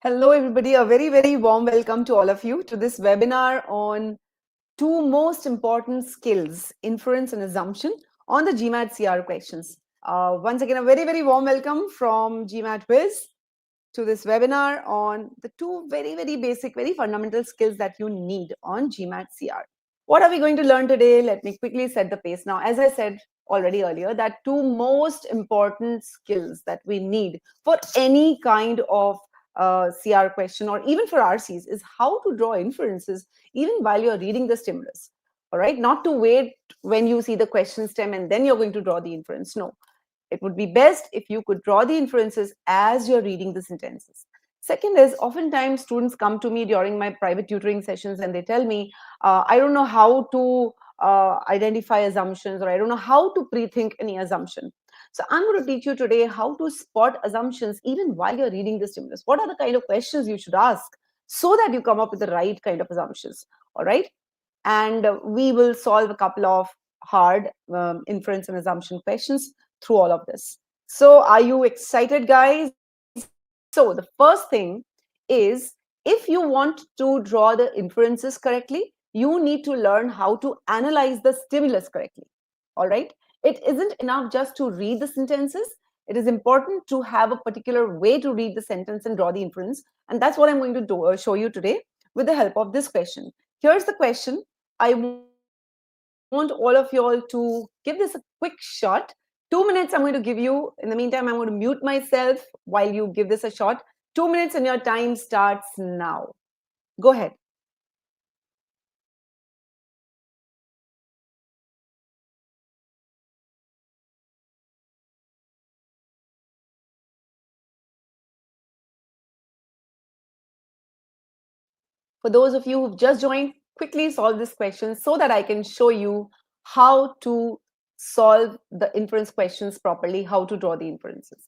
Hello, everybody. A very, very warm welcome to all of you to this webinar on two most important skills, inference and assumption, on the GMAT CR questions. Once again, a very, very warm welcome from GMATWhiz to this webinar on the two very, very basic, very fundamental skills that you need on GMAT CR. What are we going to learn today? Let me quickly set the pace. Now, as I said already earlier, that two most important skills that we need for any kind of CR question or even for RCs is how to draw inferences even while you're reading the stimulus. All right, not to wait when you see the question stem and then you're going to draw the inference. No, it would be best if you could draw the inferences as you're reading the sentences. Second is, oftentimes students come to me during my private tutoring sessions and they tell me, I don't know how to identify assumptions, or I don't know how to pre-think any assumption. So I'm going to teach you today how to spot assumptions even while you're reading the stimulus. What are the kind of questions you should ask so that you come up with the right kind of assumptions? All right. And we will solve a couple of hard inference and assumption questions through all of this. So are you excited, guys? So the first thing is, if you want to draw the inferences correctly, you need to learn how to analyze the stimulus correctly. All right. It isn't enough just to read the sentences. It is important to have a particular way to read the sentence and draw the inference. And that's what I'm going to show you today with the help of this question. Here's the question. I want all of you all to give this a quick shot. 2 minutes I'm going to give you. In the meantime, I'm going to mute myself while you give this a shot. 2 minutes and your time starts now. Go ahead. For those of you who've just joined, quickly solve this question so that I can show you how to solve the inference questions properly, how to draw the inferences.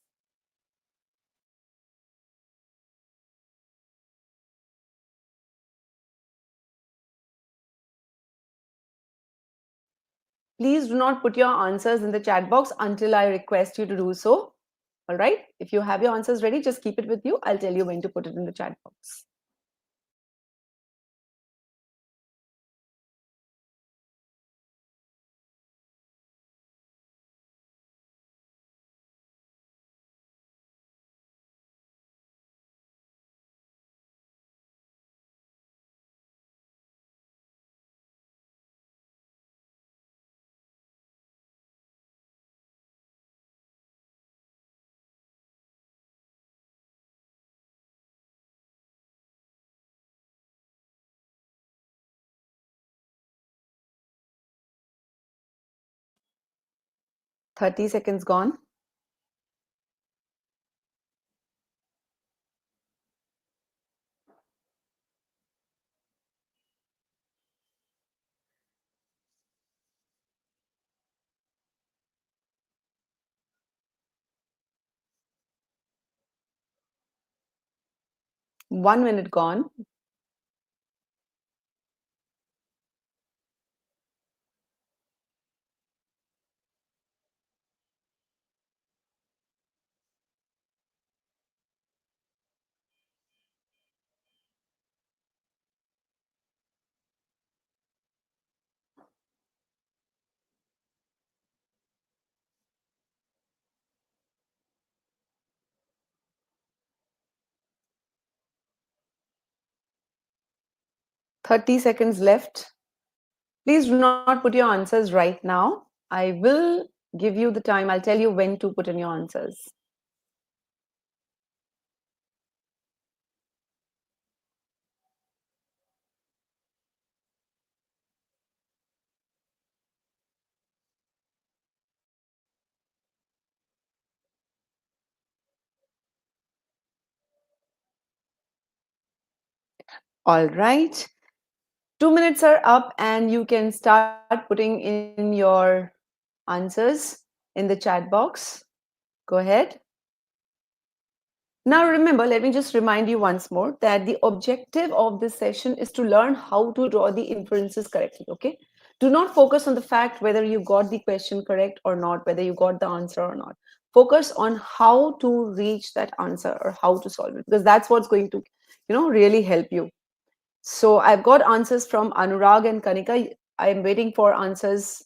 Please do not put your answers in the chat box until I request you to do so. All right. If you have your answers ready, just keep it with you. I'll tell you when to put it in the chat box. Thirty seconds gone. One minute gone. Thirty seconds left. Please do not put your answers right now. I will give you the time. I'll tell you when to put in your answers. All right. 2 minutes are up and you can start putting in your answers in the chat box. Go ahead. Now remember, let me just remind you once more that the objective of this session is to learn how to draw the inferences correctly, okay? Do not focus on the fact whether you got the question correct or not, whether you got the answer or not. focus on how to reach that answer or how to solve it, because that's what's going to, really help you. So I've got answers from Anurag and Kanika. I'm waiting for answers.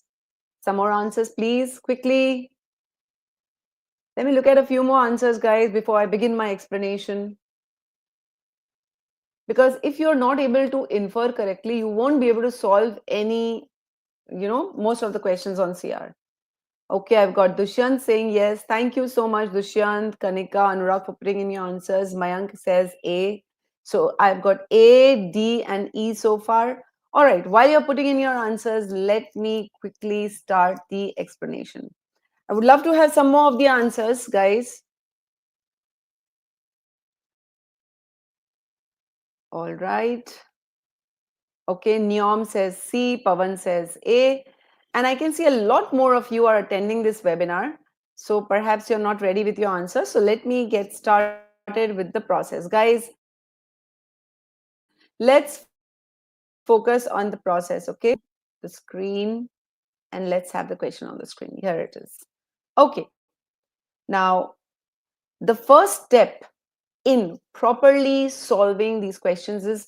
Some more answers, please, quickly. Let me look at a few more answers, guys, before I begin my explanation. Because if you're not able to infer correctly, you won't be able to solve any, most of the questions on CR. Okay, I've got Dushyant saying yes. Thank you so much, Dushyant, Kanika, Anurag, for putting in your answers. Mayank says A. So I've got A, D, and E so far. All right, while you're putting in your answers, let me quickly start the explanation. I would love to have some more of the answers, guys. All right. Okay, Neom says C, Pavan says A. And I can see a lot more of you are attending this webinar. So perhaps you're not ready with your answer. So let me get started with the process. Guys, let's focus on the process, okay? The screen and let's have the question on the screen. Here it is. Okay. Now, the first step in properly solving these questions is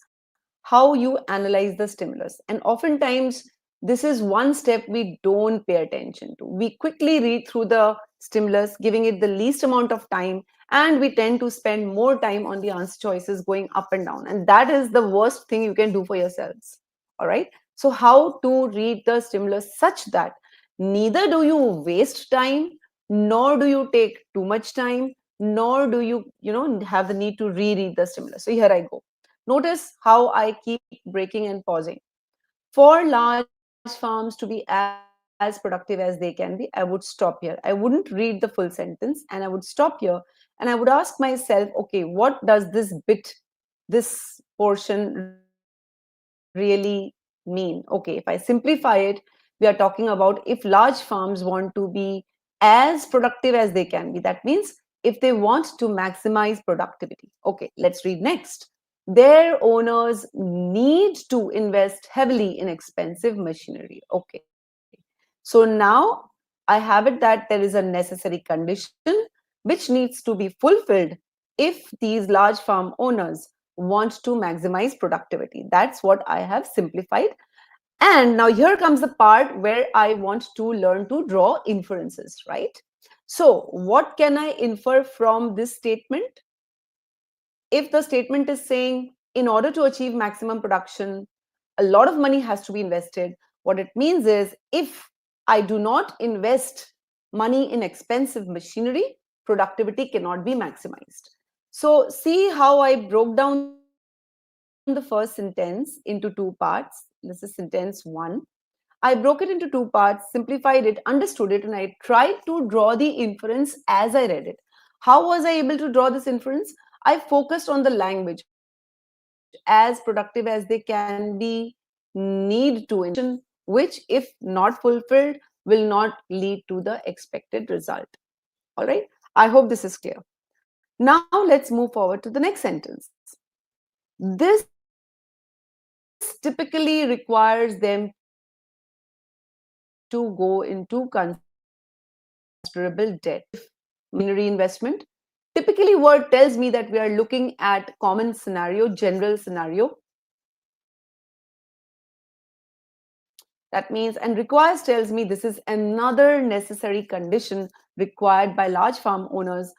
how you analyze the stimulus. And oftentimes, this is one step we don't pay attention to. We quickly read through the stimulus, giving it the least amount of time, and we tend to spend more time on the answer choices going up and down. And that is the worst thing you can do for yourselves. All right. So, how to read the stimulus such that neither do you waste time, nor do you take too much time, nor do you, have the need to reread the stimulus. So, here I go. Notice how I keep breaking and pausing. For large farms to be as productive as they can be, I would stop here. I wouldn't read the full sentence and I would stop here and I would ask myself, okay, what does this portion really mean? Okay, if I simplify it, we are talking about if large farms want to be as productive as they can be. That means if they want to maximize productivity. Okay, let's read next. Their owners need to invest heavily in expensive machinery. Okay. So now I have it that there is a necessary condition which needs to be fulfilled if these large farm owners want to maximize productivity. That's what I have simplified. And now here comes the part where I want to learn to draw inferences, right? So, what can I infer from this statement? If the statement is saying, in order to achieve maximum production, a lot of money has to be invested, what it means is if I do not invest money in expensive machinery, productivity cannot be maximized. So, see how I broke down the first sentence into two parts. This is sentence one. I broke it into two parts, simplified it, understood it, and I tried to draw the inference as I read it. How was I able to draw this inference? I focused on the language. As productive as they can be, need to ensure which, if not fulfilled, will not lead to the expected result. All right. I hope this is clear. Now let's move forward to the next sentence. This typically requires them to go into considerable debt. Machinery investment. Typically, word tells me that we are looking at common scenario, general scenario. That means, and requires tells me this is another necessary condition required by large farm owners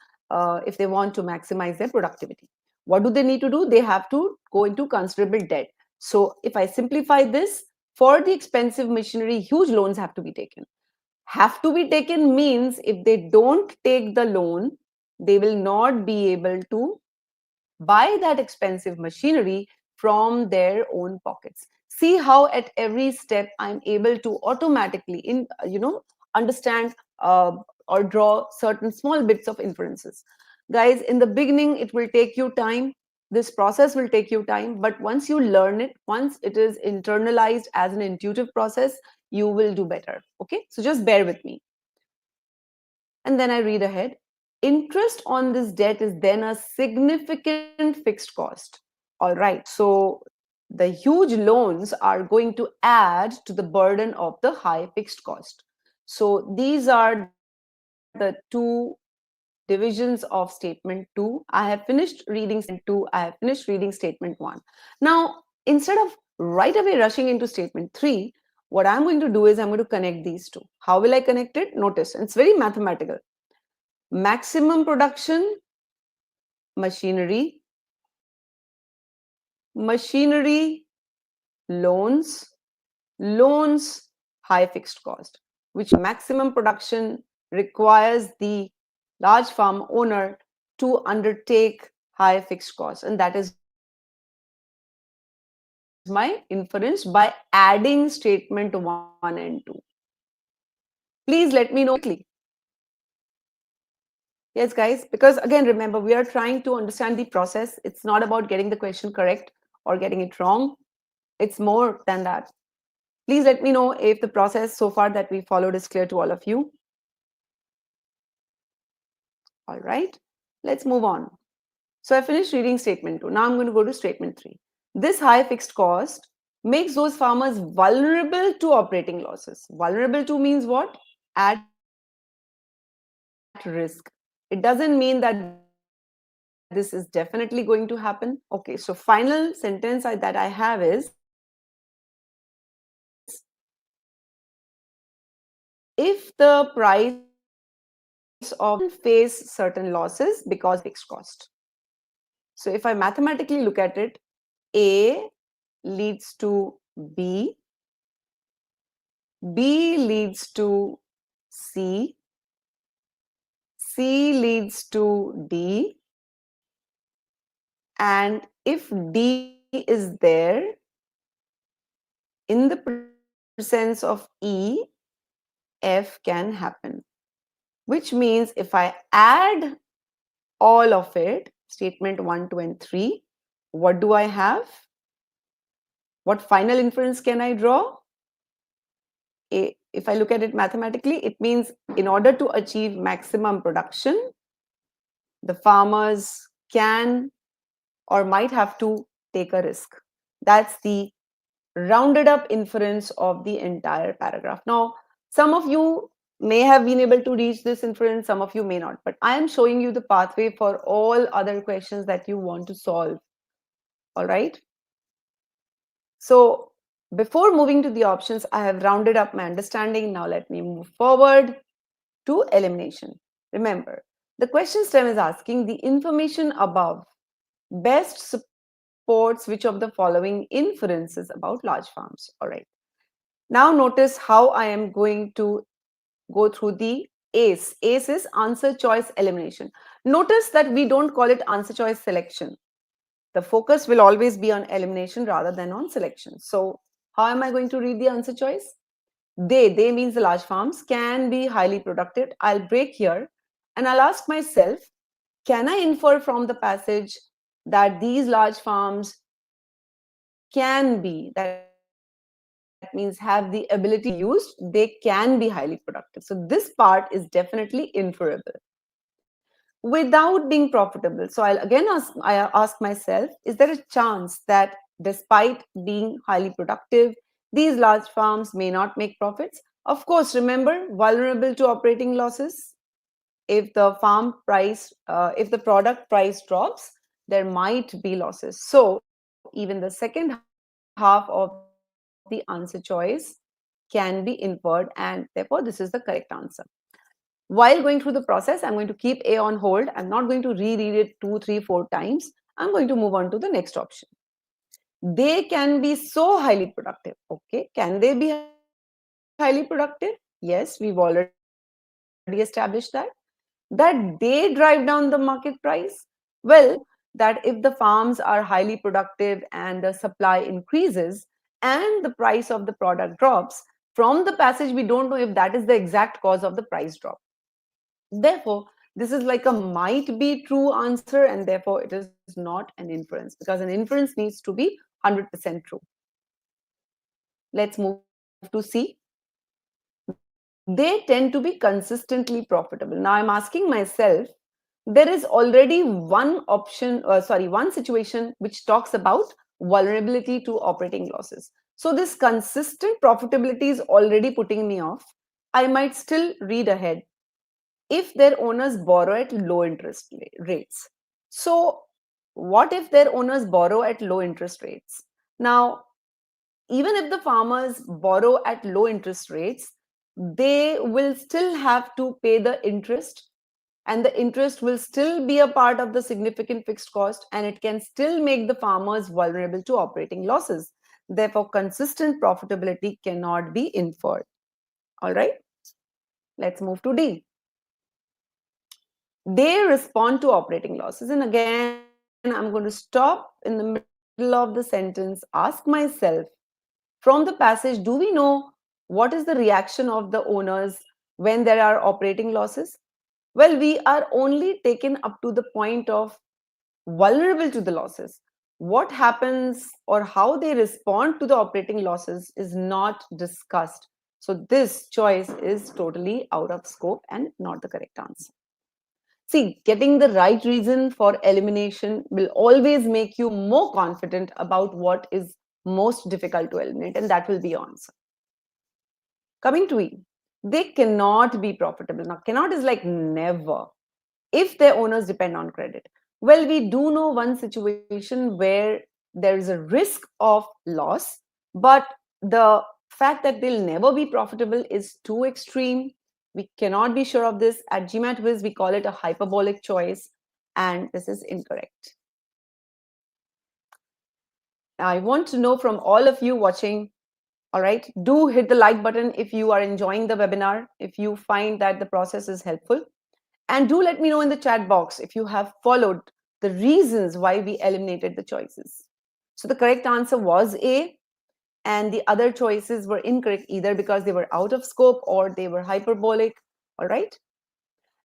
if they want to maximize their productivity. What do they need to do? They have to go into considerable debt. So, if I simplify this, for the expensive machinery, huge loans have to be taken. Have to be taken means if they don't take the loan, they will not be able to buy that expensive machinery from their own pockets. See how at every step I'm able to automatically understand or draw certain small bits of inferences. Guys, in the beginning it will take you time. This process will take you time, but once you learn it, once it is internalized as an intuitive process, you will do better. Okay, so just bear with me. And then I read ahead. Interest on this debt is then a significant fixed cost. All right. So the huge loans are going to add to the burden of the high fixed cost. So these are the two divisions of statement 2. I have finished reading statement 2. I have finished reading statement 1. Now, instead of right away rushing into statement 3, what I'm going to do is I'm going to connect these two. How will I connect it? Notice, it's very mathematical. Maximum production, machinery, machinery, loans, loans, high fixed cost, which maximum production requires the large farm owner to undertake high fixed costs. And that is my inference by adding statement 1 and 2. Please let me know quickly. Yes, guys, because again, remember, we are trying to understand the process. It's not about getting the question correct or getting it wrong. It's more than that. Please let me know if the process so far that we followed is clear to all of you. All right, let's move on. So I finished reading statement 2. Now I'm going to go to statement 3. This high fixed cost makes those farmers vulnerable to operating losses. Vulnerable to means what? At risk. It doesn't mean that this is definitely going to happen. Okay, so final sentence that I have is, if the price of face certain losses because fixed cost. So if I mathematically look at it, A leads to B, B leads to C, C leads to D, and if D is there, in the presence of E, F can happen. Which means if I add all of it, statement 1, 2, and 3, what do I have? What final inference can I draw? If I look at it mathematically, it means in order to achieve maximum production, the farmers can or might have to take a risk. That's the rounded up inference of the entire paragraph. Now, some of you may have been able to reach this inference, some of you may not, but I am showing you the pathway for all other questions that you want to solve. All right. So before moving to the options, I have rounded up my understanding. Now let me move forward to elimination. Remember, the question stem is asking the information above best supports which of the following inferences about large farms. All right. Now notice how I am going to go through the ACE. ACE is answer choice elimination. Notice that we don't call it answer choice selection. The focus will always be on elimination rather than on selection. So how am I going to read the answer choice? They means the large farms, can be highly productive. I'll break here and I'll ask myself, can I infer from the passage that these large farms can be, that means have the ability to be used, they can be highly productive. So this part is definitely inferable. Without being profitable. So I'll again ask myself, is there a chance that despite being highly productive, these large farms may not make profits? Of course, remember, vulnerable to operating losses. If the farm price, if the product price drops, there might be losses. So even the second half of the answer choice can be inferred, and therefore this is the correct answer. While going through the process, I'm going to keep A on hold. I'm not going to reread it 2, 3, 4 times. I'm going to move on to the next option. They can be so highly productive. Okay, can they be highly productive? Yes, we've already established that they drive down the market price. Well, that if the farms are highly productive and the supply increases and the price of the product drops, from the passage we don't know if that is the exact cause of the price drop. Therefore, this is like a might be true answer, and therefore it is not an inference, because an inference needs to be 100% true. Let's move to C. They tend to be consistently profitable. Now I'm asking myself, there is already one situation which talks about vulnerability to operating losses. So this consistent profitability is already putting me off. I might still read ahead. if their owners borrow at low interest rates. So, what if their owners borrow at low interest rates? Now, even if the farmers borrow at low interest rates, they will still have to pay the interest, and the interest will still be a part of the significant fixed cost, and it can still make the farmers vulnerable to operating losses. Therefore, consistent profitability cannot be inferred. All right, let's move to D. They respond to operating losses. And again, I'm going to stop in the middle of the sentence, ask myself, from the passage, do we know what is the reaction of the owners when there are operating losses? Well, we are only taken up to the point of vulnerable to the losses. What happens or how they respond to the operating losses is not discussed. So, this choice is totally out of scope and not the correct answer. See, getting the right reason for elimination will always make you more confident about what is most difficult to eliminate, and that will be your answer. Coming to E, they cannot be profitable. Now, cannot is like never if their owners depend on credit. Well, we do know one situation where there is a risk of loss, but the fact that they'll never be profitable is too extreme. We cannot be sure of this. At GMATWhiz, we call it a hyperbolic choice, and this is incorrect. I want to know from all of you watching, all right, do hit the like button if you are enjoying the webinar, if you find that the process is helpful. And do let me know in the chat box if you have followed the reasons why we eliminated the choices. So the correct answer was A, and the other choices were incorrect either because they were out of scope or they were hyperbolic. All right.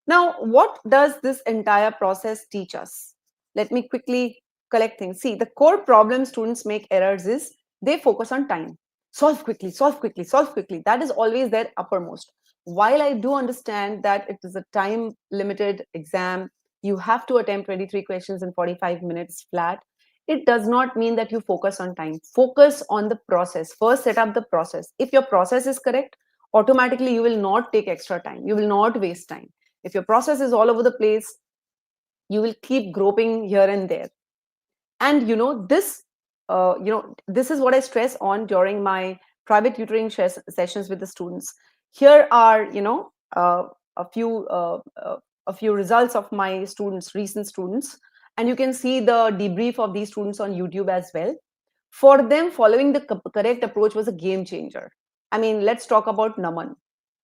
Now, what does this entire process teach us? Let me quickly collect things. See, the core problem students make errors is they focus on time. Solve quickly, solve quickly, solve quickly. That is always their uppermost. While I do understand that it is a time limited exam, you have to attempt 23 questions in 45 minutes flat. It does not mean that you focus on time. Focus on the process. First, set up the process. If your process is correct, automatically you will not take extra time. You will not waste time. If your process is all over the place, you will keep groping here and there. And this is what I stress on during my private tutoring sessions with the students. Here are a few a few results of my students, recent students, and you can see the debrief of these students on YouTube as well. For them, following the correct approach was a game changer. I mean, let's talk about Naman.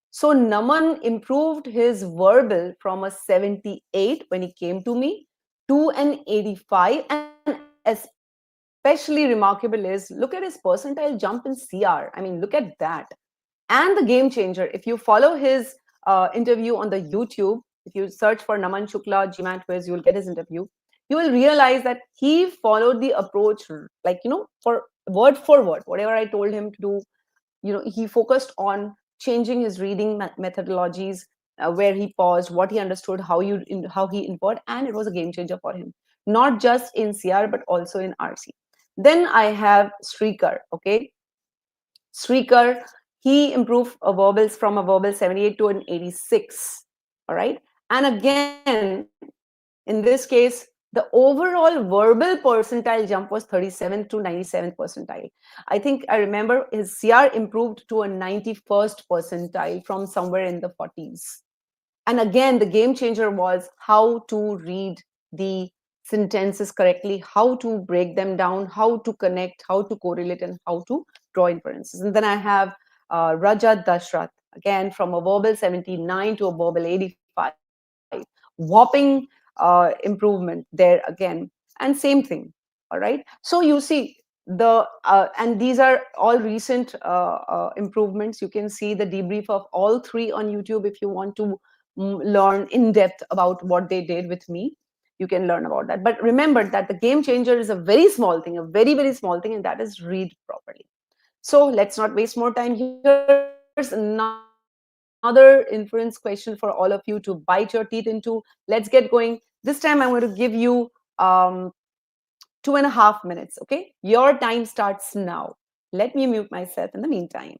So Naman improved his verbal from a 78 when he came to me to an 85. And especially remarkable is look at his percentile jump in CR. I mean, look at that. And the game changer, if you follow his interview on the YouTube, if you search for Naman Shukla, GMATWhiz, you will get his interview. You will realize that he followed the approach, like, for word, whatever I told him to do, he focused on changing his reading methodologies, where he paused, what he understood, how he inferred, and it was a game changer for him, not just in CR but also in RC. Then I have Srikar. Okay, Srikar, he improved a verbals from a verbal 78 to an 86. All right, and again, in this case, the overall verbal percentile jump was 37 to 97 percentile. I think I remember his CR improved to a 91st percentile from somewhere in the 40s. And again, the game changer was how to read the sentences correctly, how to break them down, how to connect, how to correlate, and how to draw inferences. And then I have Rajat Dashrath, again from a verbal 79 to a verbal 85. Whopping improvement there again. And same thing. All right. So you see, and these are all recent improvements. You can see the debrief of all three on YouTube if you want to learn in depth about what they did with me. You can learn about that. But remember that the game changer is a very small thing, a very, very small thing, and that is read properly. So let's not waste more time. Here's another inference question for all of you to bite your teeth into. Let's get going. This time I'm going to give you um, 2.5 minutes. Okay, your time starts now. Let me mute myself in the meantime.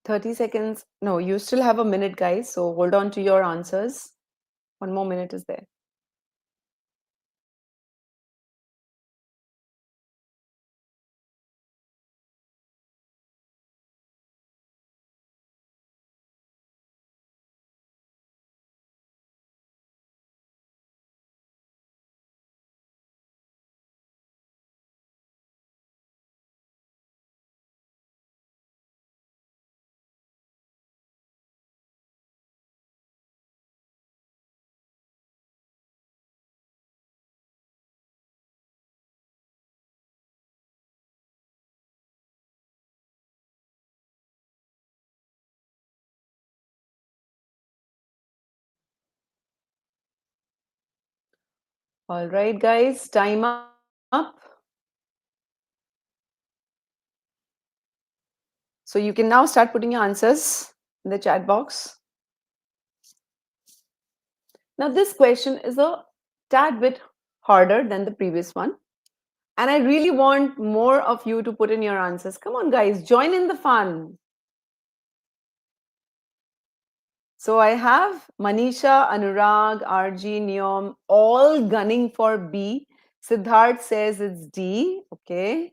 30 seconds. No, you still have a minute, guys. So hold on to your answers. One more minute is there. All right, guys, time up. So you can now start putting your answers in the chat box. Now, this question is a tad bit harder than the previous one. And I really want more of you to put in your answers. Come on, guys, join in the fun. So I have Manisha, Anurag, RG, Neom, all gunning for B. Siddharth says it's D. Okay.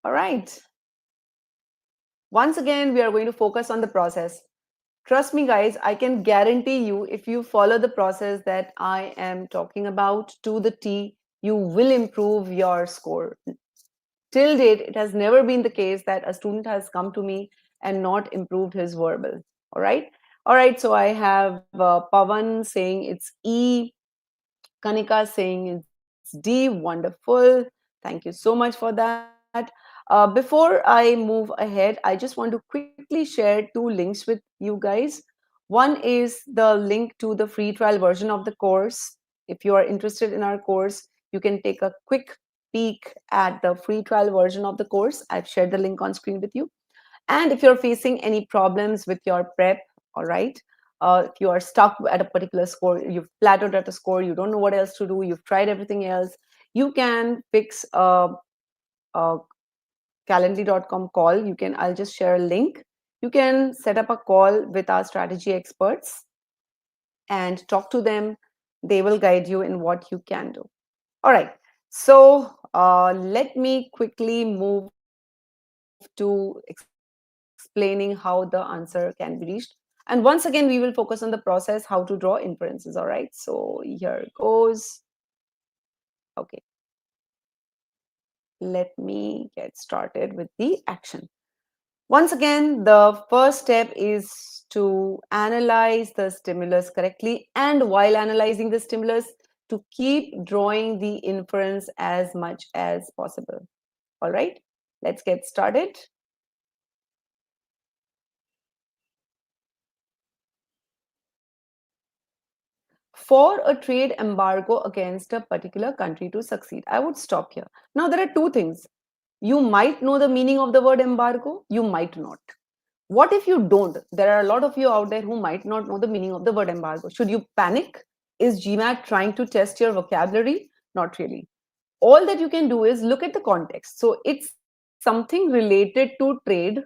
All right. Once again, we are going to focus on the process. Trust me, guys, I can guarantee you if you follow the process that I am talking about to the T, you will improve your score. Till date, it has never been the case that a student has come to me and not improved his verbal. All right. All right. So I have Pavan saying it's E, Kanika saying it's D. Wonderful. Thank you so much for that. Before I move ahead, I just want to quickly share two links with you guys. One is the link to the free trial version of the course. If you are interested in our course, you can take a quick peek at the free trial version of the course. I've shared the link on screen with you. And if you're facing any problems with your prep, all right, if you are stuck at a particular score, you've plateaued at a score, you don't know what else to do, you've tried everything else, you can fix a calendly.com call. I'll just share a link. You can set up a call with our strategy experts and talk to them. They will guide you in what you can do. All right. So let me quickly move to explaining how the answer can be reached. And once again, we will focus on the process, how to draw inferences. All right. So here goes. Okay. Let me get started with the action. Once again, the first step is to analyze the stimulus correctly, and while analyzing the stimulus, to keep drawing the inference as much as possible. All right, let's get started. For a trade embargo against a particular country to succeed, I would stop here. Now, there are two things. You might know the meaning of the word embargo, you might not. What if you don't? There are a lot of you out there who might not know the meaning of the word embargo. Should you panic? Is GMAT trying to test your vocabulary? Not really. All that you can do is look at the context. So it's something related to trade,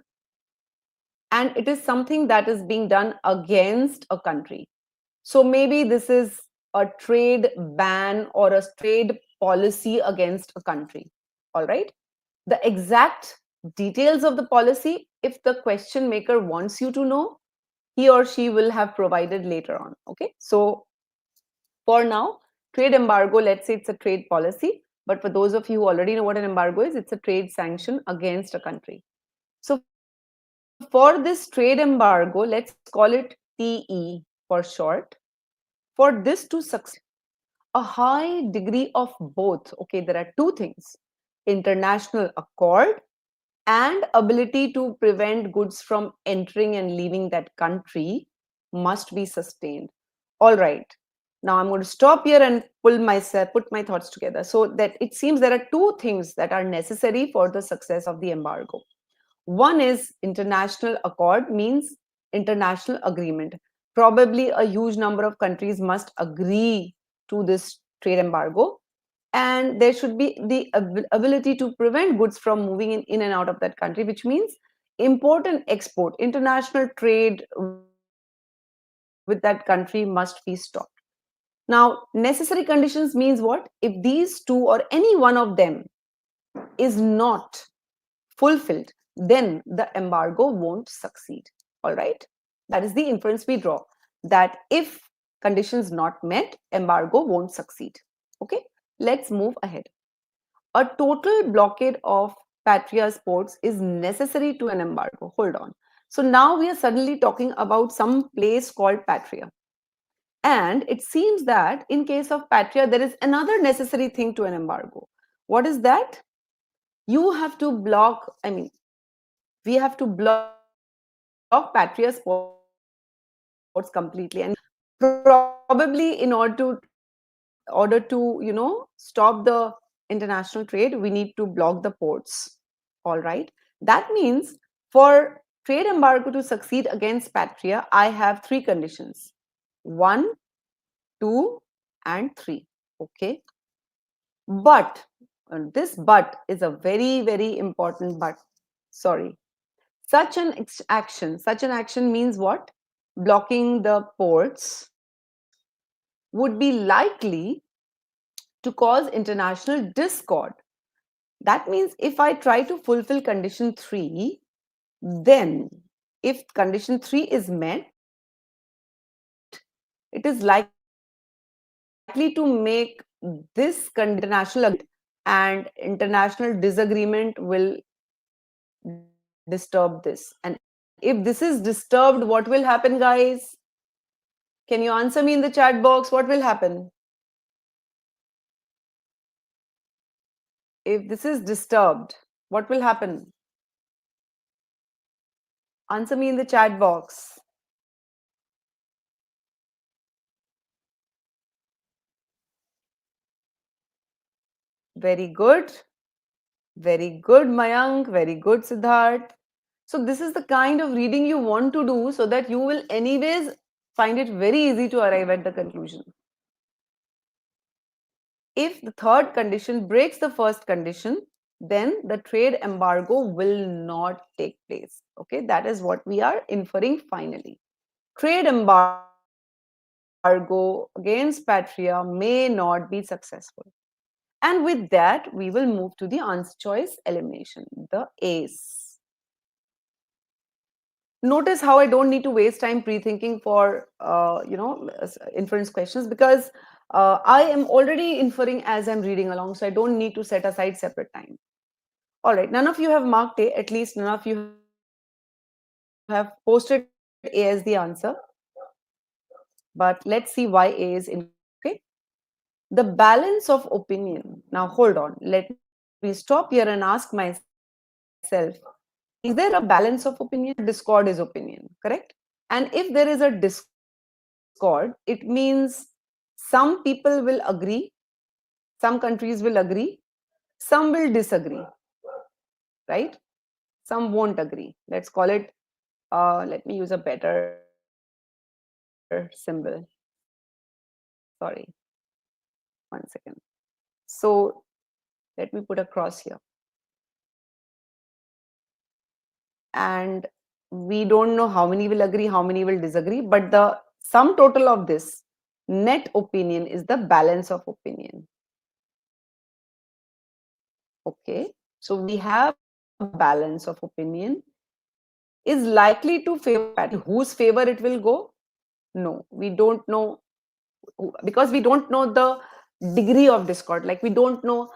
and it is something that is being done against a country. So maybe this is a trade ban or a trade policy against a country. All right. The exact details of the policy, if the question maker wants you to know, he or she will have provided later on. Okay. So for now, trade embargo, let's say it's a trade policy. But for those of you who already know what an embargo is, it's a trade sanction against a country. So for this trade embargo, let's call it TE for short. For this to succeed, a high degree of both. Okay, there are two things: international accord and ability to prevent goods from entering and leaving that country must be sustained. All right. Now I'm going to stop here and put my thoughts together. So that it seems there are two things that are necessary for the success of the embargo. One is international accord, means international agreement. Probably a huge number of countries must agree to this trade embargo, and there should be the ability to prevent goods from moving in and out of that country, which means import and export, international trade with that country must be stopped. Now, necessary conditions means what? If these two or any one of them is not fulfilled, then the embargo won't succeed. All right? That is the inference we draw, that if conditions not met, embargo won't succeed. Okay? Let's move ahead. A total blockade of Patria's ports is necessary to an embargo. Hold on. So now we are suddenly talking about some place called Patria. And it seems that in case of Patria, there is another necessary thing to an embargo. What is that? You have to block, I mean, we have to block Patria's ports completely. And probably in order to stop the international trade, we need to block the ports. All right. That means for trade embargo to succeed against Patria, I have three conditions: 1, 2, and 3. Okay. But, and this but is a very, very important but. Sorry. Such an action means what? Blocking the ports would be likely to cause international discord. That means if I try to fulfill condition 3, then if condition 3 is met, it is likely to make this condition international agreement, and international disagreement will disturb this. And if this is disturbed, what will happen, guys? Can you answer me in the chat box? What will happen? If this is disturbed, what will happen? Answer me in the chat box. Very good. Very good, Mayank. Very good, Siddharth. So this is the kind of reading you want to do so that you will anyways find it very easy to arrive at the conclusion. If the third condition breaks the first condition, then the trade embargo will not take place. Okay, that is what we are inferring finally. Trade embargo against Patria may not be successful. And with that, we will move to the answer choice elimination, the ACE. Notice how I don't need to waste time pre-thinking for inference questions, because I am already inferring as I'm reading along, so I don't need to set aside separate time. All right, none of you have marked A, at least none of you have posted A as the answer. But let's see why A is incorrect. Okay. The balance of opinion. Now, hold on. Let me stop here and ask myself, is there a balance of opinion? Discord is opinion, correct? And if there is a discord, it means some people will agree, some countries will agree, some will disagree, right? Some won't agree. Let's call it, let me use a better symbol. Sorry, one second. So let me put a cross here. And we don't know how many will agree, how many will disagree, but the sum total of this net opinion is the balance of opinion. Okay, so we have a balance of opinion is likely to favor Patria. In whose favor it will go? No, we don't know, because we don't know the degree of discord. Like, we don't know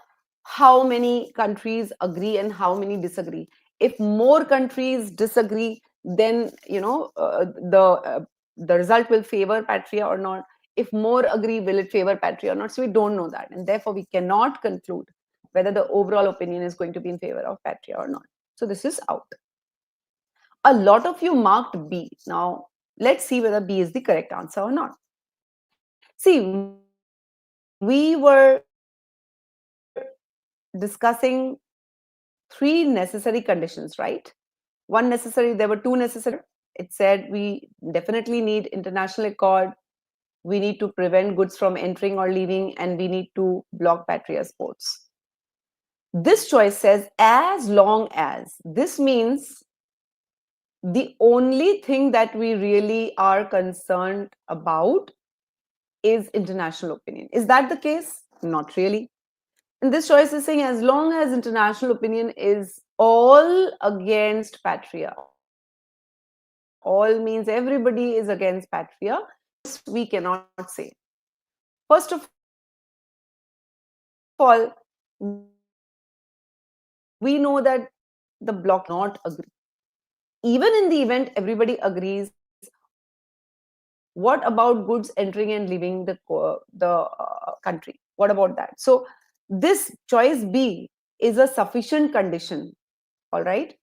how many countries agree and how many disagree. If more countries disagree, then the result will favor Patria or not. If more agree, will it favor Patria or not? So we don't know that, and therefore we cannot conclude whether the overall opinion is going to be in favor of Patria or not. So this is out. A lot of you marked B. Now let's see whether B is the correct answer or not. See, we were discussing three necessary conditions, right? One necessary, there were two necessary conditions here. It said we definitely need international accord, we need to prevent goods from entering or leaving, and we need to block Patria's ports. This choice says as long as, this means the only thing that we really are concerned about is international opinion. Is that the case? Not really. And this choice is saying as long as international opinion is all against patria, all means everybody is against patria, this we cannot say. First of all, we know that the bloc not agree. Even in the event everybody agrees, what about goods entering and leaving the country? What about that? So this choice B is a sufficient condition. All right.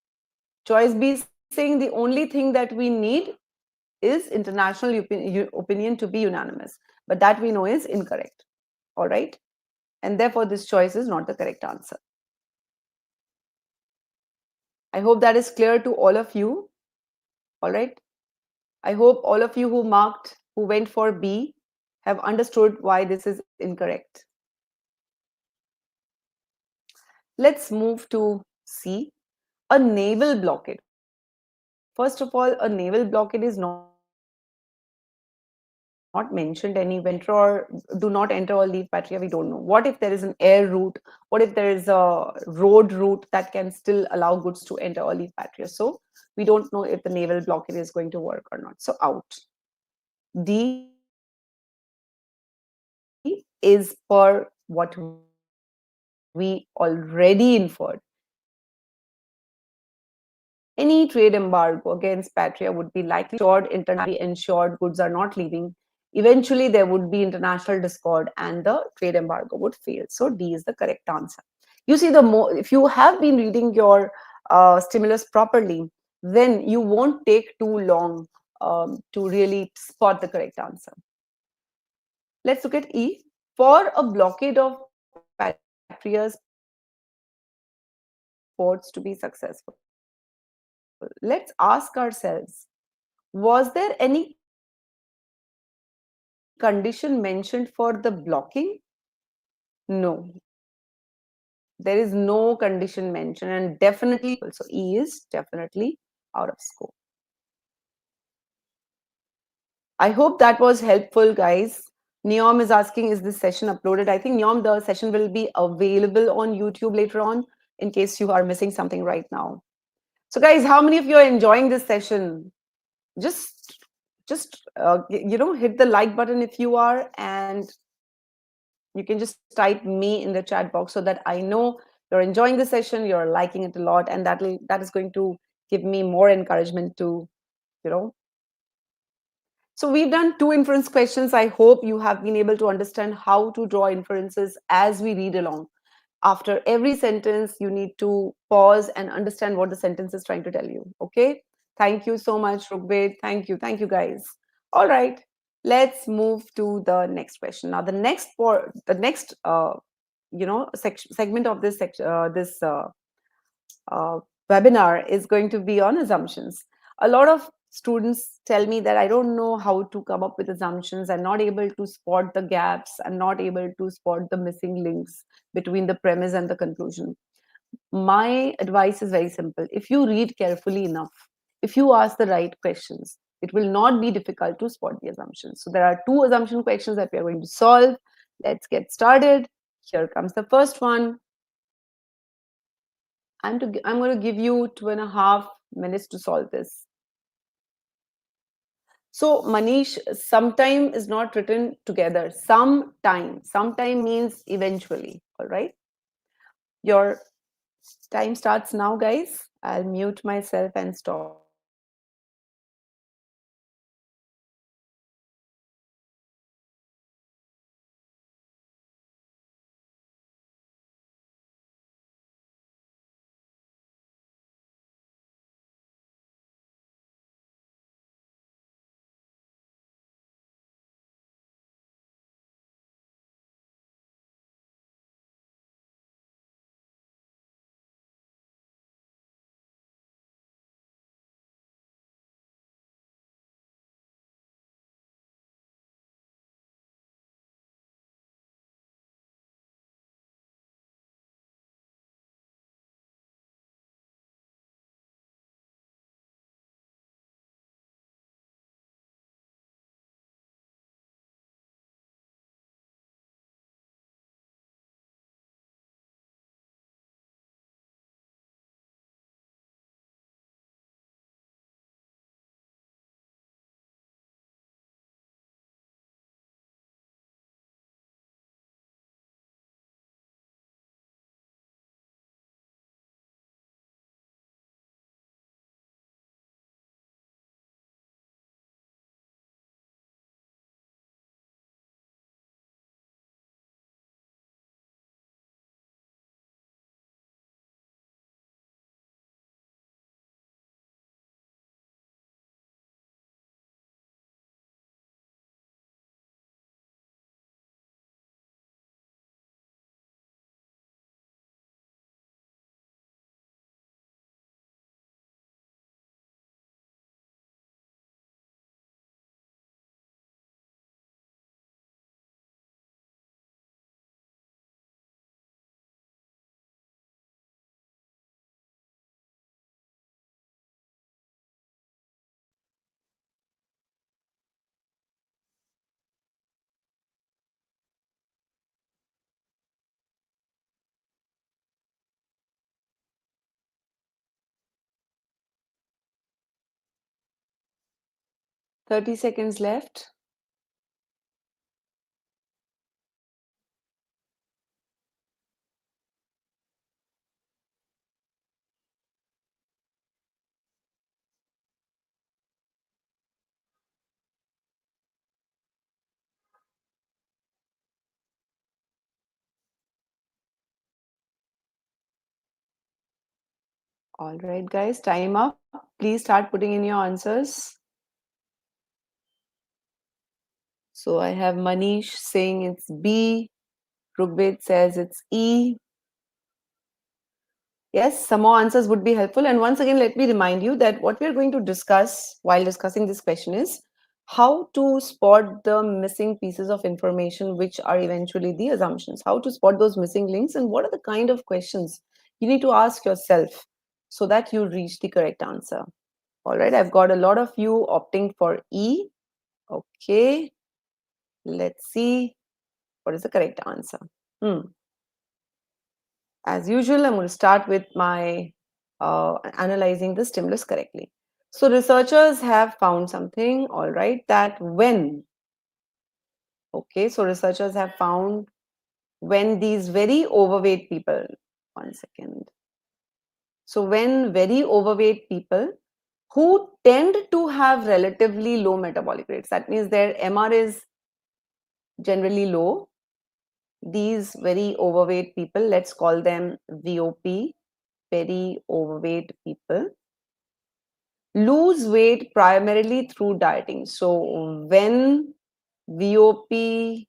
Choice B is saying the only thing that we need is international opinion to be unanimous. But that we know is incorrect. All right. And therefore, this choice is not the correct answer. I hope that is clear to all of you. All right. I hope all of you who went for B, have understood why this is incorrect. Let's move to C, a naval blockade. First of all, a naval blockade is not mentioned anywhere or do not enter or leave Patria. We don't know. What if there is an air route? What if there is a road route that can still allow goods to enter or leave Patria? So we don't know if the naval blockade is going to work or not. So out. D is per what we already inferred. Any trade embargo against Patria would be likely ensured internationally ensured goods are not leaving. Eventually, there would be international discord and the trade embargo would fail. So, D is the correct answer. You see, if you have been reading your stimulus properly, then you won't take too long to really spot the correct answer. Let's look at E. For a blockade of Patria's ports to be successful, let's ask ourselves, was there any condition mentioned for the blocking? No, there is no condition mentioned, and definitely, so E is definitely out of scope. I hope that was helpful, guys. Neom is asking, is this session uploaded? I think, Neom, the session will be available on YouTube later on in case you are missing something right now. So, guys, how many of you are enjoying this session? Just hit the like button if you are, and you can just type me in the chat box so that I know you're enjoying the session, you're liking it a lot, and that is going to give me more encouragement to, you know. So we've done 2 inference questions. I hope you have been able to understand how to draw inferences as we read along. After every sentence, you need to pause and understand what the sentence is trying to tell you. Okay. Thank you so much, Rugbed. Thank you. Thank you, guys. All right. Let's move to the next question. Now, the next segment of this webinar is going to be on assumptions. A lot of students tell me that I don't know how to come up with assumptions. I'm not able to spot the gaps. I'm not able to spot the missing links between the premise and the conclusion. My advice is very simple. If you read carefully enough, if you ask the right questions, it will not be difficult to spot the assumptions. So there are 2 assumption questions that we are going to solve. Let's get started. Here comes the first one. I'm going to give you 2.5 minutes to solve this. So Manish, sometime is not written together. Sometime means eventually. All right. Your time starts now, guys. I'll mute myself and stop. 30 seconds left. All right, guys, time up. Please start putting in your answers. So I have Manish saying it's B. Rugbet says it's E. Yes, some more answers would be helpful. And once again, let me remind you that what we are going to discuss while discussing this question is how to spot the missing pieces of information, which are eventually the assumptions, how to spot those missing links, and what are the kind of questions you need to ask yourself so that you reach the correct answer. All right, I've got a lot of you opting for E. Okay, let's see what is the correct answer. Hmm. As usual, I'm going to start with my analyzing the stimulus correctly. So researchers have found something, all right, that when, okay, so researchers have found when these very overweight people, one second. So when very overweight people who tend to have relatively low metabolic rates, that means their MR is generally low, these very overweight people, let's call them VOP, very overweight people, lose weight primarily through dieting. So when VOP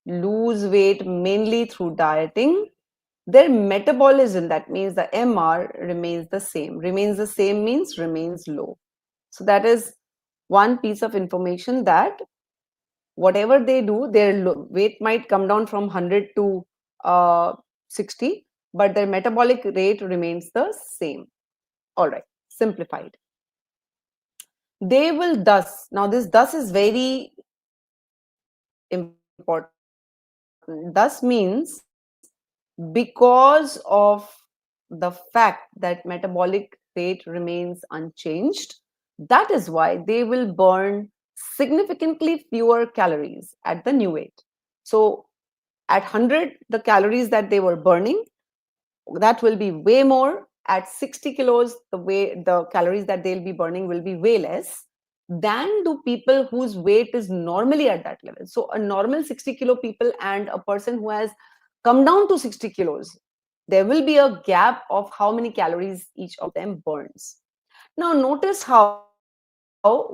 lose weight mainly through dieting, their metabolism, that means the MR, remains the same. Remains the same means remains low. So that is one piece of information, that whatever they do, their weight might come down from 100 to 60, but their metabolic rate remains the same. All right, simplified. They will thus, now this thus is very important. Thus means because of the fact that metabolic rate remains unchanged, that is why they will burn significantly fewer calories at the new weight. So at 100, the calories that they were burning, that will be way more. At 60 kilos, the calories that they'll be burning will be way less than do people whose weight is normally at that level. So a normal 60 kilo people and a person who has come down to 60 kilos, there will be a gap of how many calories each of them burns. Now notice how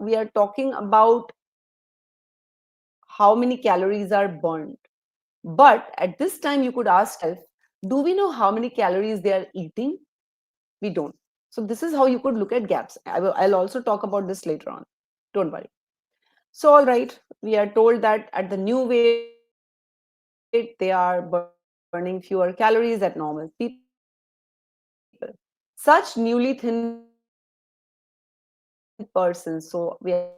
we are talking about how many calories are burned. But at this time, you could ask yourself, do we know how many calories they are eating? We don't. So this is how you could look at gaps. I'll also talk about this later on. Don't worry. So all right, we are told that at the new weight, they are burning fewer calories at normal people. Such newly thin persons, so we are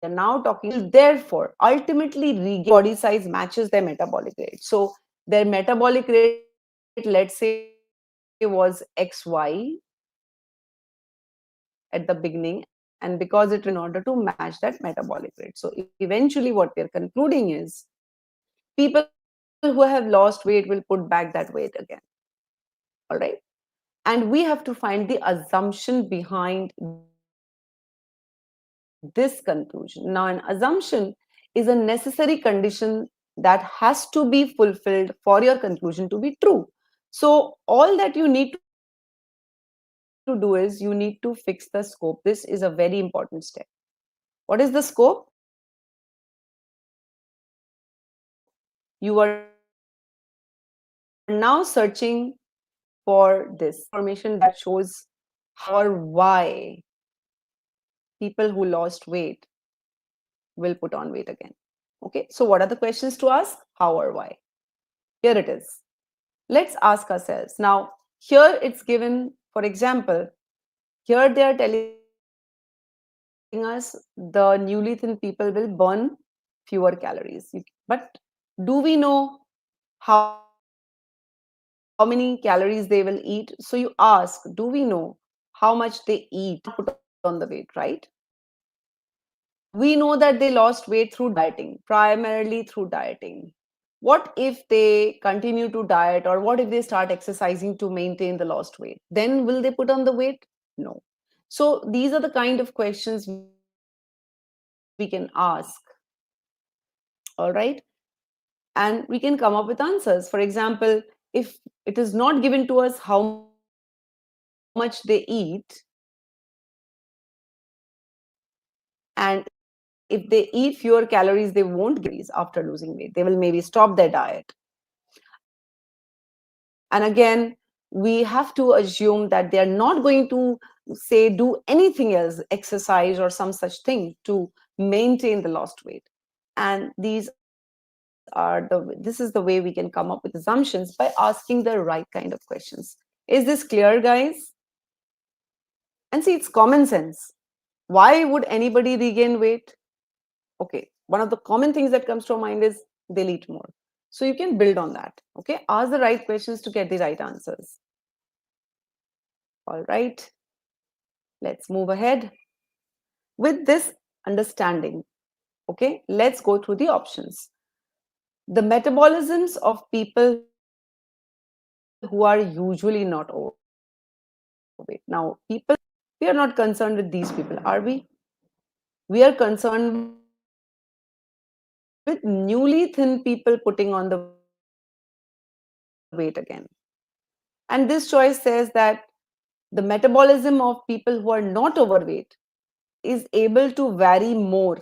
now talking about people will therefore ultimately regain body size matches their metabolic rate. So their metabolic rate, let's say, was XY at the beginning, and because it in order to match that metabolic rate. So eventually what we are concluding is people who have lost weight will put back that weight again. All right. And we have to find the assumption behind this conclusion. Now, an assumption is a necessary condition that has to be fulfilled for your conclusion to be true. So all that you need to do is you need to fix the scope. This is a very important step. What is the scope? You are now searching for this information that shows how or why people who lost weight will put on weight again. Okay, so what are the questions to ask? How or why? Here it is. Let's ask ourselves. Now, here it's given, for example, here they are telling us the newly thin people will burn fewer calories. But do we know how many calories they will eat? So you ask, do we know how much they eat before they put on the weight, right? We know that they lost weight through dieting, primarily through dieting. What if they continue to diet, or what if they start exercising to maintain the lost weight? Then will they put on the weight? No. So these are the kind of questions we can ask. All right. And we can come up with answers. For example, if it is not given to us how much they eat, and if they eat fewer calories, they won't gain calories after losing weight. They will maybe stop their diet. And again, we have to assume that they are not going to say do anything else, exercise or some such thing to maintain the lost weight. And this is the way we can come up with assumptions by asking the right kind of questions. Is this clear, guys? And see, it's common sense. Why would anybody regain weight? Okay, one of the common things that comes to our mind is they'll eat more. So you can build on that. Okay, ask the right questions to get the right answers. All right, let's move ahead. With this understanding, okay, let's go through the options. The metabolisms of people who are usually not overweight. Now, people, we are not concerned with these people, are we? We are concerned with newly thin people putting on the weight again. And this choice says that the metabolism of people who are not overweight is able to vary more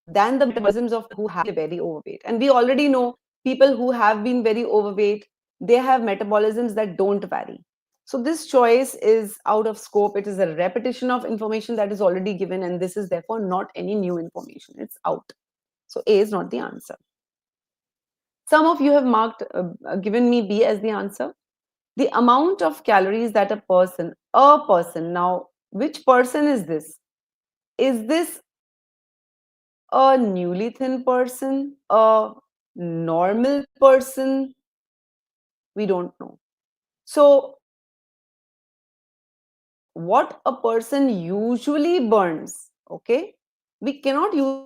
than the metabolisms of people who have been very overweight. And we already know people who have been very overweight, they have metabolisms that don't vary. So this choice is out of scope. It is a repetition of information that is already given, and this is therefore not any new information. It's out. So A is not the answer. Some of you have marked, given me B as the answer. The amount of calories that a person, now, which person is this? Is this a newly thin person, a normal person? We don't know. So, what a person usually burns, okay? We cannot use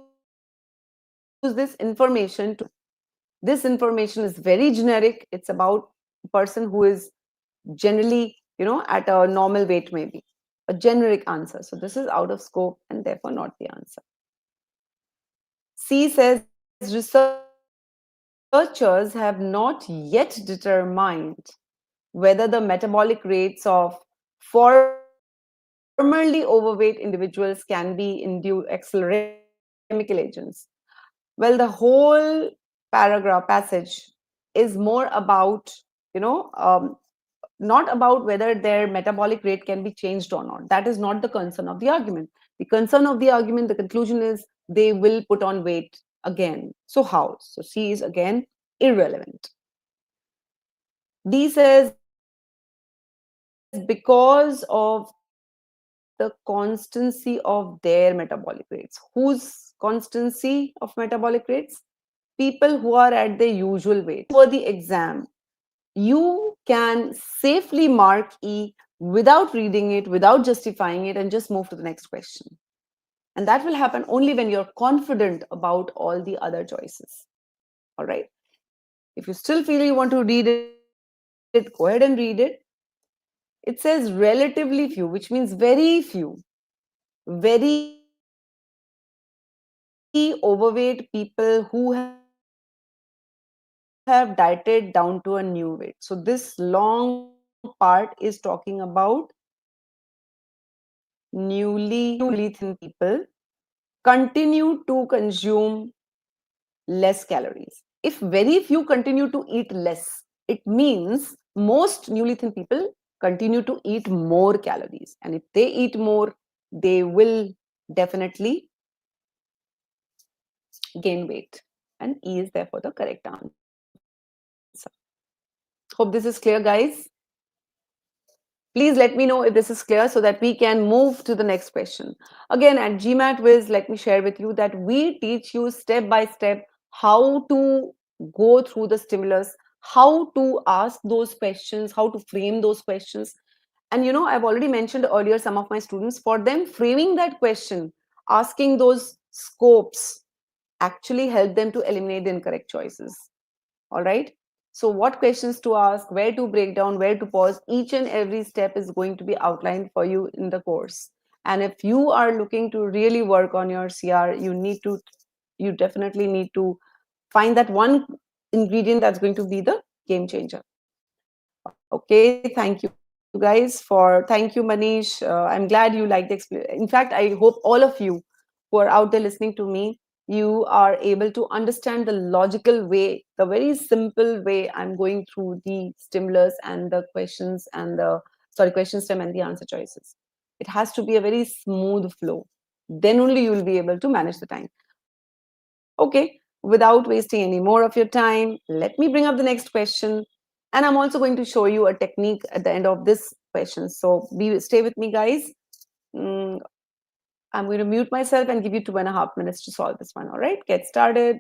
this information to say this information is very generic. It's about a person who is generally, at a normal weight, maybe a generic answer. So this is out of scope and therefore not the answer. C says researchers have not yet determined whether the metabolic rates of formerly overweight individuals can be induced accelerating chemical agents. Well, the whole paragraph passage is more about, not about whether their metabolic rate can be changed or not. That is not the concern of the argument. The concern of the argument, the conclusion is they will put on weight again. So how? So C is again irrelevant. D says because of the constancy of their metabolic rates. Whose constancy of metabolic rates? People who are at their usual weight. Over the exam, you can safely mark E without reading it, without justifying it, and just move to the next question. And that will happen only when you're confident about all the other choices. All right. If you still feel you want to read it, go ahead and read it. It says relatively few, which means very overweight people who have dieted down to a new weight. So this long part is talking about newly thin people continue to consume less calories. If very few continue to eat less, it means most newly thin people continue to eat more calories. And if they eat more, they will definitely gain weight. And E is therefore the correct answer. Hope this is clear, guys. Please let me know if this is clear so that we can move to the next question. Again, at GMATWhiz, let me share with you that we teach you step by step how to go through the stimulus, how to ask those questions, how to frame those questions. And I've already mentioned earlier some of my students, for them, framing that question, asking those scopes actually help them to eliminate the incorrect choices. All right. So, what questions to ask, where to break down, where to pause, each and every step is going to be outlined for you in the course. And if you are looking to really work on your CR, you definitely need to find that one ingredient that's going to be the game changer. Okay, thank you guys thank you, Manish. I'm glad you liked the experience. In fact, I hope all of you who are out there listening to me, you are able to understand the logical way, the very simple way I'm going through the stimulus and the questions and the question stem and the answer choices. It has to be a very smooth flow. Then only you will be able to manage the time. Okay, without wasting any more of your time, let me bring up the next question. And I'm also going to show you a technique at the end of this question. So stay with me, guys. Mm, I'm going to mute myself and give you 2.5 minutes to solve this one. All right, get started.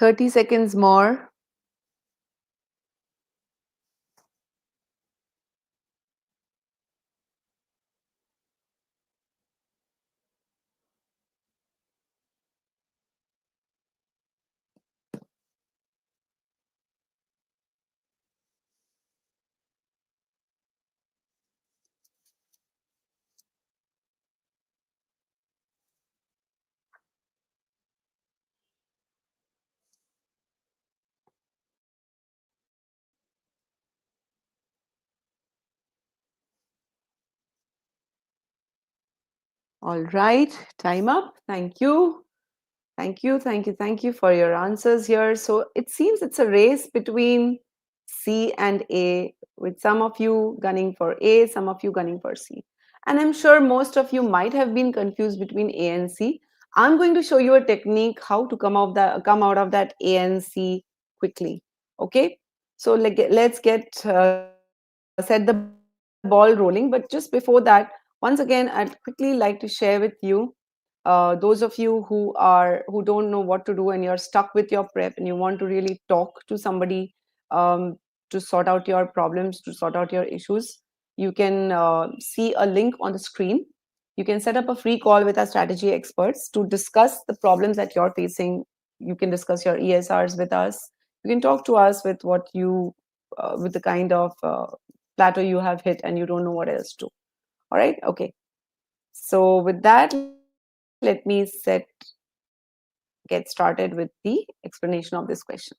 Thirty seconds more. All right, time up. Thank you. Thank you, thank you, thank you for your answers here. So it seems it's a race between C and A, with some of you gunning for A, some of you gunning for C. And I'm sure most of you might have been confused between A and C. I'm going to show you a technique how to come out of that A and C quickly. Okay, so let's get set the ball rolling. But just before that, once again, I'd quickly like to share with you those of you who don't know what to do and you're stuck with your prep and you want to really talk to somebody, um, to sort out your problems, to sort out your issues, you can see a link on the screen. You can set up a free call with our strategy experts to discuss the problems that you're facing. You can discuss your ESRs with us. You can talk to us with what you, with the kind of plateau you have hit and you don't know what else to. All right. Okay. So with that, let me get started with the explanation of this question.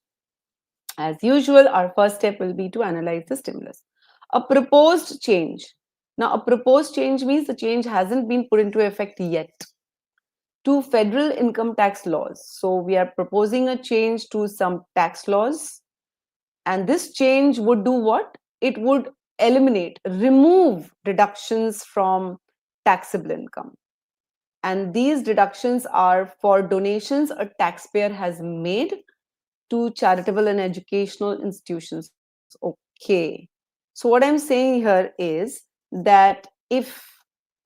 As usual, our first step will be to analyze the stimulus. A proposed change. Now, a proposed change means the change hasn't been put into effect yet to federal income tax laws. So, we are proposing a change to some tax laws, and this change would do what? It would eliminate, remove deductions from taxable income. And these deductions are for donations a taxpayer has made to charitable and educational institutions. Okay. So, what I'm saying here is that if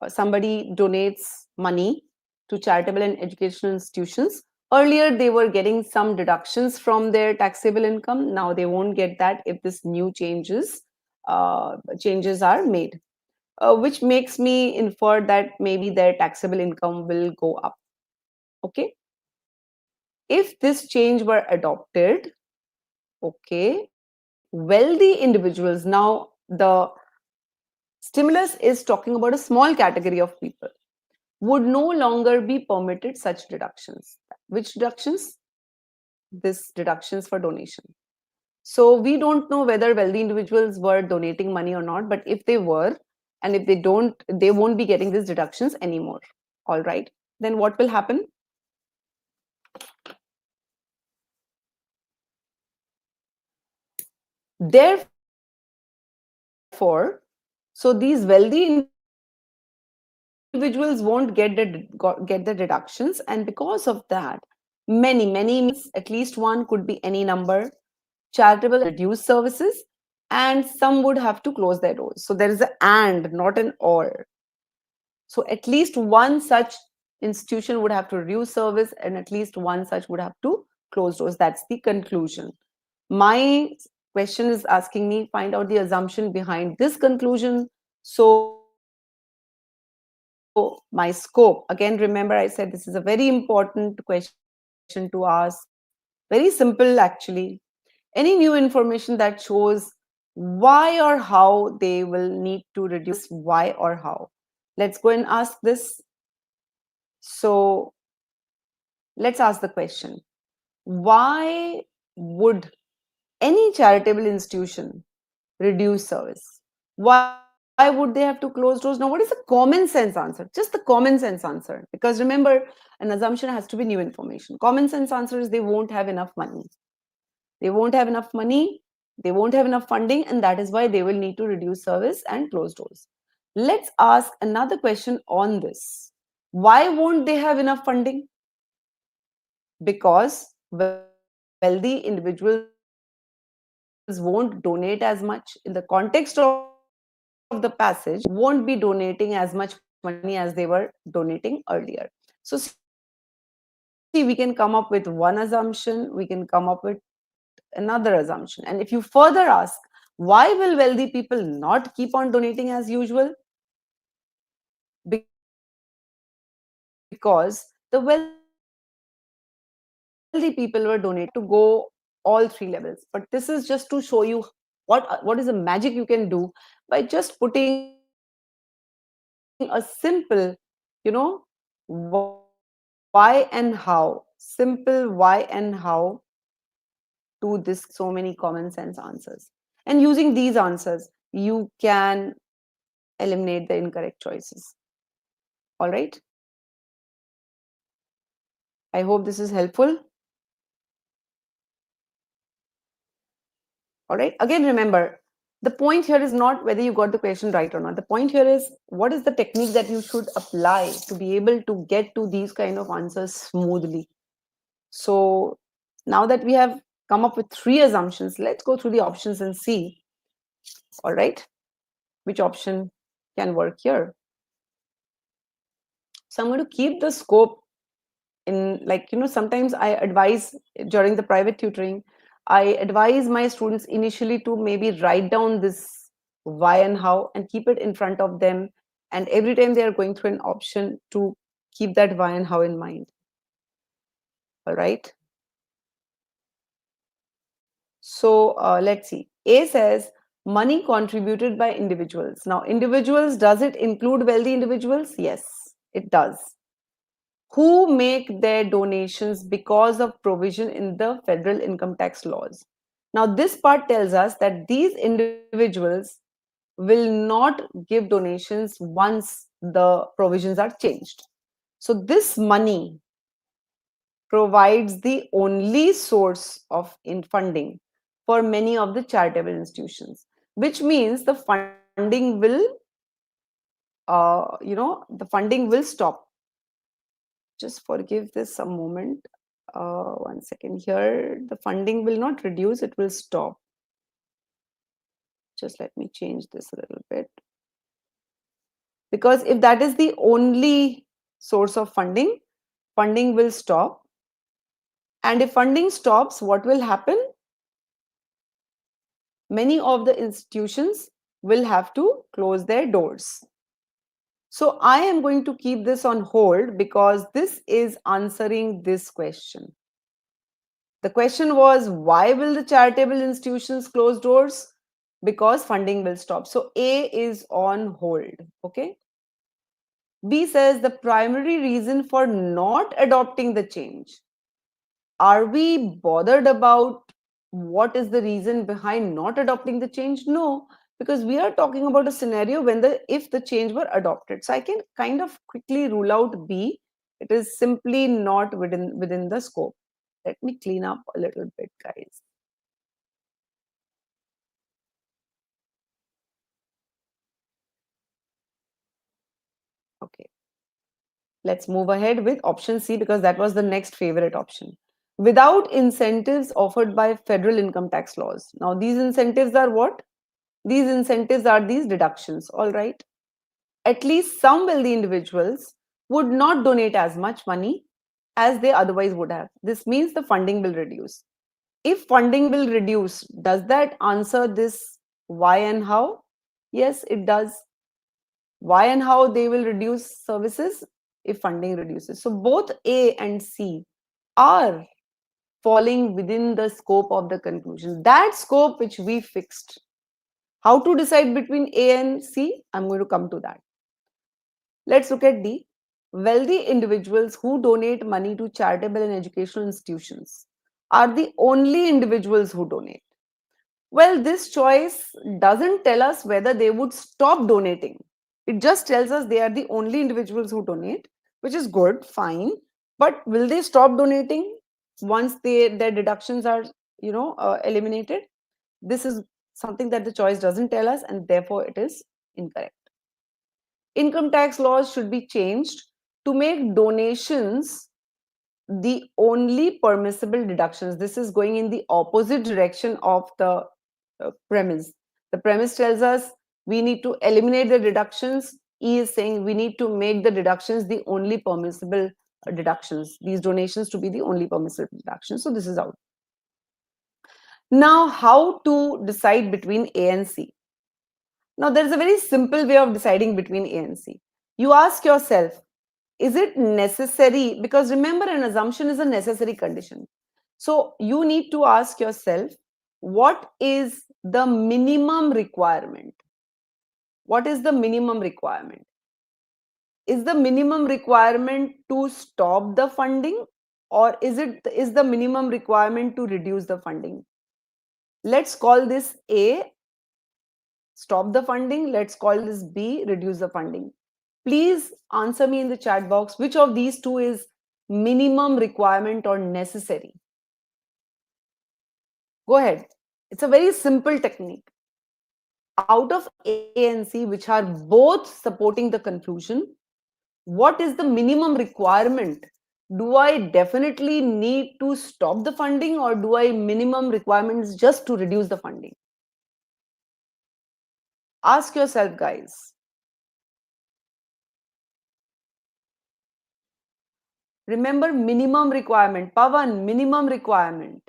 somebody donates money to charitable and educational institutions, earlier they were getting some deductions from their taxable income. Now they won't get that if this new changes are made, which makes me infer that maybe their taxable income will go up. Okay. If this change were adopted, okay, wealthy individuals, now the stimulus is talking about a small category of people, would no longer be permitted such deductions. Which deductions? This deductions for donation. So we don't know whether wealthy individuals were donating money or not, but if they were, and if they don't, they won't be getting these deductions anymore. All right. Then what will happen? Therefore, so these wealthy individuals won't get the deductions, and because of that, many means, at least one could be any number, charitable reduce services, and some would have to close their doors. So there is an and, not an or. So at least one such institution would have to reduce service, and at least one such would have to close doors. That's the conclusion. My question is asking me find out the assumption behind this conclusion. So my scope, again, remember I said this is a very important question to ask. Very simple actually. Any new information that shows why or how they will need to reduce service, why or how. Let's go and ask this. So let's ask the question. Why would any charitable institution reduce service? Why would they have to close doors? Now, what is the common sense answer? Just the common sense answer. Because remember, an assumption has to be new information. Common sense answer is they won't have enough money. They won't have enough money, they won't have enough funding, and that is why they will need to reduce service and close doors. Let's ask another question on this. Why won't they have enough funding? Because wealthy individuals won't donate as much. In the context of the passage, won't be donating as much money as they were donating earlier. So, see, we can come up with one assumption, we can come up with another assumption. And if you further ask, why will wealthy people not keep on donating as usual? Because the wealthy people were donating to go all three levels. But this is just to show you what is the magic you can do by just putting a simple, why and how, simple why and how to this so many common sense answers. And using these answers, you can eliminate the incorrect choices. All right. I hope this is helpful. All right. Again, remember, the point here is not whether you got the question right or not. The point here is what is the technique that you should apply to be able to get to these kind of answers smoothly. So now that we have come up with three assumptions, let's go through the options and see, all right, which option can work here. So I'm going to keep the scope in, like, sometimes I advise during the private tutoring, I advise my students initially to maybe write down this why and how and keep it in front of them. And every time they are going through an option, to keep that why and how in mind. All right. So let's see. A says money contributed by individuals. Now, individuals, does it include wealthy individuals? Yes, it does. Who make their donations because of provision in the federal income tax laws. Now, this part tells us that these individuals will not give donations once the provisions are changed. So, this money provides the only source of funding for many of the charitable institutions, which means the funding will, the funding will stop. Just forgive this a moment. One second here. The funding will not reduce, it will stop. Just let me change this a little bit. Because if that is the only source of funding, funding will stop. And if funding stops, what will happen? Many of the institutions will have to close their doors. So I am going to keep this on hold because this is answering this question. The question was, why will the charitable institutions close doors? Because funding will stop. So A is on hold. Okay. B says the primary reason for not adopting the change. Are we bothered about what is the reason behind not adopting the change? No, because we are talking about a scenario when if the change were adopted. So I can kind of quickly rule out B. It is simply not within the scope. Let me clean up a little bit, guys. Okay. Let's move ahead with option C because that was the next favorite option. Without incentives offered by federal income tax laws. Now, these incentives are what? These incentives are these deductions, all right? At least some wealthy individuals would not donate as much money as they otherwise would have. This means the funding will reduce. If funding will reduce, does that answer this why and how? Yes, it does. Why and how they will reduce services if funding reduces. So both A and C are falling within the scope of the conclusion. That scope which we fixed. How to decide between A and C? I'm going to come to that. Let's look at D. Wealthy individuals who donate money to charitable and educational institutions are the only individuals who donate. Well, this choice doesn't tell us whether they would stop donating. It just tells us they are the only individuals who donate, which is good, fine. But will they stop donating once their deductions are, eliminated? This is something that the choice doesn't tell us, and therefore it is incorrect. Income tax laws should be changed to make donations the only permissible deductions. This is going in the opposite direction of the premise. The premise tells us we need to eliminate the deductions. E is saying we need to make the deductions the only permissible deductions. These donations to be the only permissible deductions. So this is out. Now, how to decide between A and C? Now, there is a very simple way of deciding between A and C. You ask yourself, is it necessary? Because remember, an assumption is a necessary condition. So you need to ask yourself, what is the minimum requirement? What is the minimum requirement? Is the minimum requirement to stop the funding, or is the minimum requirement to reduce the funding? Let's call this A, stop the funding. Let's call this B, reduce the funding. Please answer me in the chat box which of these two is minimum requirement or necessary. Go ahead. It's a very simple technique. Out of A and C, which are both supporting the conclusion, what is the minimum requirement? Do I definitely need to stop the funding, or do I minimum requirements just to reduce the funding? Ask yourself, guys. Remember minimum requirement. Pavan, minimum requirement.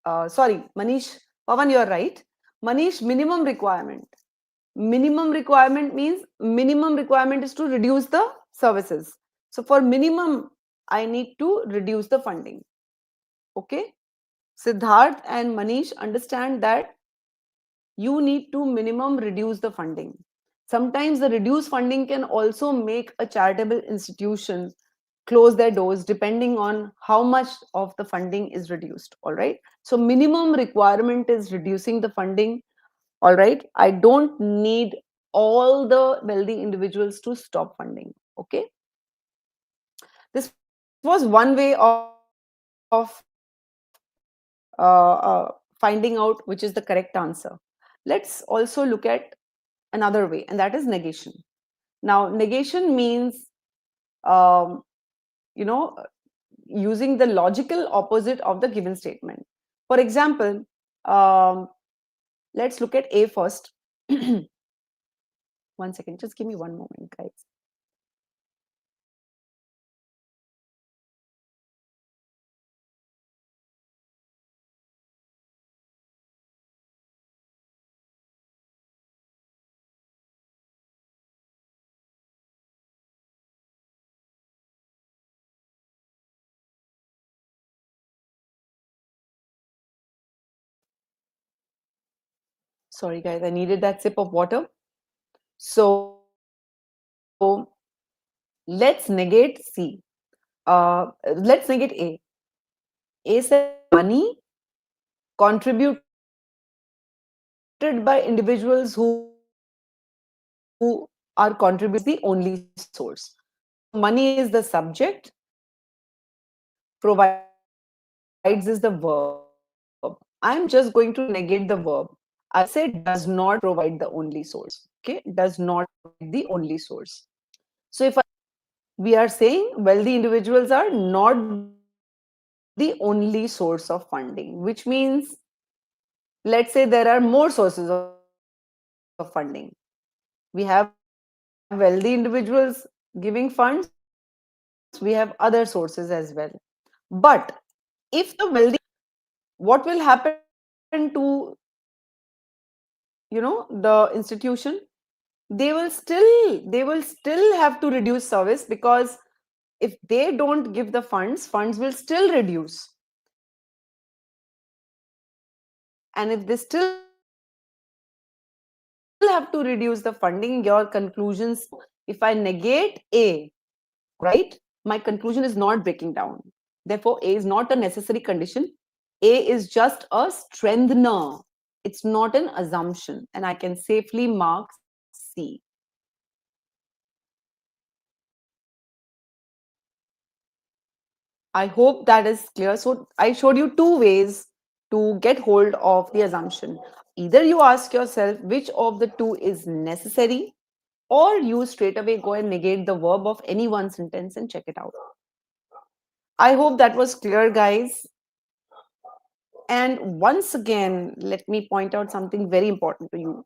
sorry, Manish, Pavan, you're right. Manish, minimum requirement means minimum requirement is to reduce the services. So for minimum, I need to reduce the funding. Okay. Siddharth and Manish understand that you need to minimum reduce the funding. Sometimes the reduced funding can also make a charitable institution close their doors depending on how much of the funding is reduced. All right. So minimum requirement is reducing the funding. All right. I don't need all the wealthy individuals to stop funding. Okay. This was one way of finding out which is the correct answer. Let's also look at another way, and that is negation. Now, negation means um, using the logical opposite of the given statement. For example, um, let's look at A first. One second, just give me one moment, guys. Sorry, guys, I needed that sip of water. So let's negate C. Let's negate A. A says money contributed by individuals who are contributing is the only source. So money is the subject, provides is the verb. I'm just going to negate the verb. I will say does not provide the only source. Okay, does not provide the only source. So if I we are saying wealthy individuals are not the only source of funding, which means let's say there are more sources of funding. We have wealthy individuals giving funds, we have other sources as well. But if the wealthy individuals, what will happen to, the institution? They will still have to reduce service, because if they don't give the funds will still reduce. And if they still have to reduce the funding, your conclusions, if I negate A, right, my conclusion is not breaking down. Therefore, A is not a necessary condition. A is just a strengthener. It's not an assumption, and I can safely mark C. I hope that is clear. So I showed you two ways to get hold of the assumption. Either you ask yourself which of the two is necessary, or you straight away go and negate the verb of any one sentence and check it out. I hope that was clear, guys. And once again, let me point out something very important to you.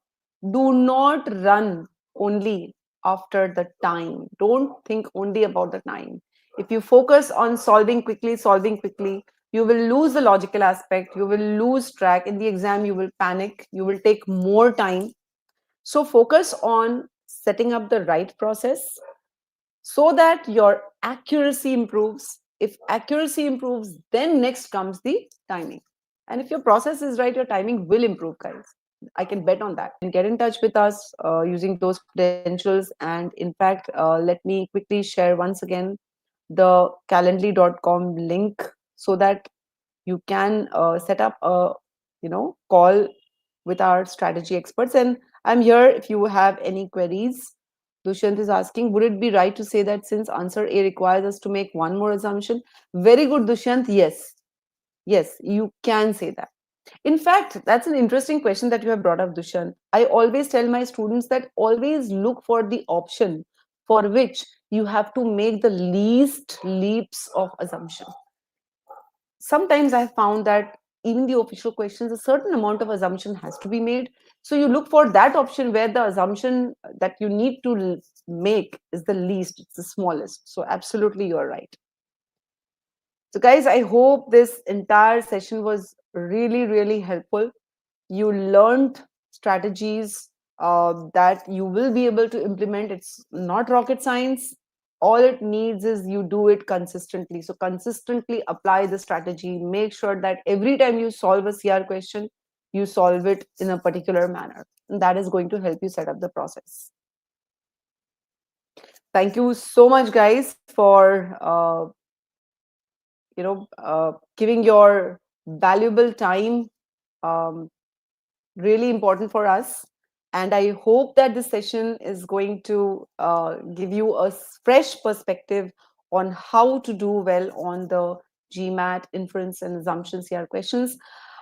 Do not run only after the time. Don't think only about the time. If you focus on solving quickly, you will lose the logical aspect, you will lose track. In the exam, you will panic, you will take more time. So focus on setting up the right process so that your accuracy improves. If accuracy improves, then next comes the timing. And if your process is right, your timing will improve, guys. I can bet on that. And get in touch with us using those credentials. And in fact, let me quickly share once again the calendly.com link so that you can set up a call with our strategy experts. And I'm here if you have any queries. Dushyant is asking, would it be right to say that since answer A requires us to make one more assumption? Very good, Dushyant. Yes, you can say that. In fact, that's an interesting question that you have brought up, Dushyant. I always tell my students that always look for the option for which you have to make the least leaps of assumption. Sometimes I found that even the official questions, a certain amount of assumption has to be made. So you look for that option where the assumption that you need to make is the least, it's the smallest. So absolutely, you're right. So guys, I hope this entire session was really, really helpful. You learned strategies that you will be able to implement. It's not rocket science. All it needs is you do it consistently. So, consistently apply the strategy. Make sure that every time you solve a CR question, you solve it in a particular manner. And that is going to help you set up the process. Thank you so much, guys, for giving your valuable time. Um, Really important for us. And I hope that this session is going to give you a fresh perspective on how to do well on the GMAT inference and assumption CR questions.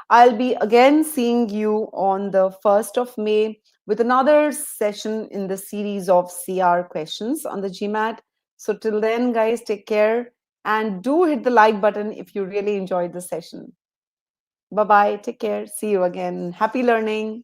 I'll be again seeing you on the 1st of May with another session in the series of CR questions on the GMAT. So, till then, guys, take care and do hit the like button if you really enjoyed the session. Bye bye. Take care. See you again. Happy learning.